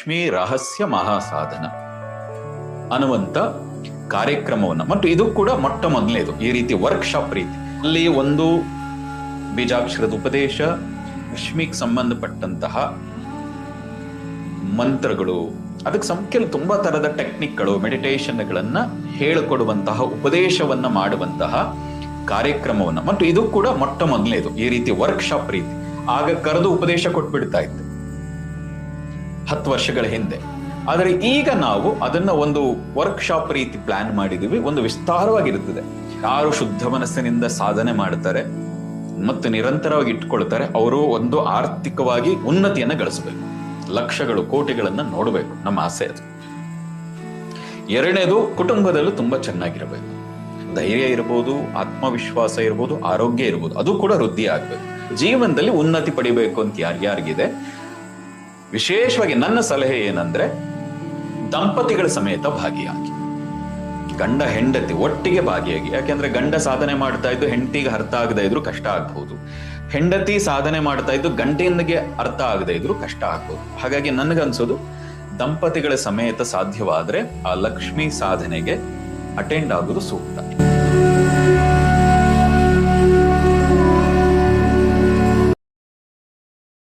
ಲಕ್ಷ್ಮೀ ರಹಸ್ಯ ಮಹಾಸಾಧನ ಅನ್ನುವಂತ ಕಾರ್ಯಕ್ರಮವನ್ನು, ಮತ್ತು ಇದು ಕೂಡ ಮೊಟ್ಟ ಮೊದಲನೇದು ಈ ರೀತಿ ವರ್ಕ್ಶಾಪ್ ರೀತಿ. ಅಲ್ಲಿ ಒಂದು ಬೀಜಾಕ್ಷರದ ಉಪದೇಶ, ಲಕ್ಷ್ಮಿಗೆ ಸಂಬಂಧಪಟ್ಟಂತಹ ಮಂತ್ರಗಳು, ಅದಕ್ಕೆ ತುಂಬಾ ತರದ ಟೆಕ್ನಿಕ್ಗಳು, ಮೆಡಿಟೇಷನ್ಗಳನ್ನ ಹೇಳಿಕೊಡುವಂತಹ, ಉಪದೇಶವನ್ನ ಮಾಡುವಂತಹ ಕಾರ್ಯಕ್ರಮವನ್ನ, ಮತ್ತು ಇದು ಕೂಡ ಮೊಟ್ಟ ಮೊದಲನೇದು ಈ ರೀತಿ ವರ್ಕ್ಶಾಪ್ ರೀತಿ. ಆಗ ಕರೆದು ಉಪದೇಶ ಕೊಟ್ಬಿಡ್ತಾ ಇತ್ತು 10 ವರ್ಷಗಳ ಹಿಂದೆ. ಆದರೆ ಈಗ ನಾವು ಅದನ್ನ ಒಂದು ವರ್ಕ್ಶಾಪ್ ರೀತಿ ಪ್ಲಾನ್ ಮಾಡಿದೀವಿ. ಒಂದು ವಿಸ್ತಾರವಾಗಿರುತ್ತದೆ. ಯಾರು ಶುದ್ಧ ಮನಸ್ಸಿನಿಂದ ಸಾಧನೆ ಮಾಡ್ತಾರೆ ಮತ್ತು ನಿರಂತರವಾಗಿ ಇಟ್ಕೊಳ್ತಾರೆ, ಅವರು ಒಂದು ಆರ್ಥಿಕವಾಗಿ ಉನ್ನತಿಯನ್ನ ಗಳಿಸಬೇಕು, ಲಕ್ಷಗಳು ಕೋಟಿಗಳನ್ನ ನೋಡಬೇಕು, ನಮ್ಮ ಆಸೆ ಅದು. ಎರಡನೇದು, ಕುಟುಂಬದಲ್ಲೂ ತುಂಬಾ ಚೆನ್ನಾಗಿರಬೇಕು. ಧೈರ್ಯ ಇರ್ಬೋದು, ಆತ್ಮವಿಶ್ವಾಸ ಇರ್ಬೋದು, ಆರೋಗ್ಯ ಇರ್ಬೋದು, ಅದು ಕೂಡ ವೃದ್ಧಿ ಆಗ್ಬೇಕು. ಜೀವನದಲ್ಲಿ ಉನ್ನತಿ ಪಡಿಬೇಕು ಅಂತ ಯಾರ್ಯಾರಿಗಿದೆ, ವಿಶೇಷವಾಗಿ ನನ್ನ ಸಲಹೆ ಏನಂದ್ರೆ, ದಂಪತಿಗಳ ಸಮೇತ ಭಾಗಿಯಾಗಿ, ಗಂಡ ಹೆಂಡತಿ ಒಟ್ಟಿಗೆ ಭಾಗಿಯಾಗಿ. ಯಾಕೆಂದ್ರೆ ಗಂಡ ಸಾಧನೆ ಮಾಡ್ತಾ ಇದ್ದು ಹೆಂಡತಿಗೆ ಅರ್ಥ ಆಗದೆ ಇದ್ರು ಕಷ್ಟ ಆಗ್ಬಹುದು, ಹೆಂಡತಿ ಸಾಧನೆ ಮಾಡ್ತಾ ಇದ್ದು ಗಂಡನಿಗೆ ಅರ್ಥ ಆಗದೆ ಇದ್ರು ಕಷ್ಟ ಆಗ್ಬಹುದು. ಹಾಗಾಗಿ ನನಗನ್ಸೋದು ದಂಪತಿಗಳ ಸಮೇತ ಸಾಧ್ಯವಾದ್ರೆ ಆ ಲಕ್ಷ್ಮೀ ಸಾಧನೆಗೆ ಅಟೆಂಡ್ ಆಗೋದು ಸೂಕ್ತ.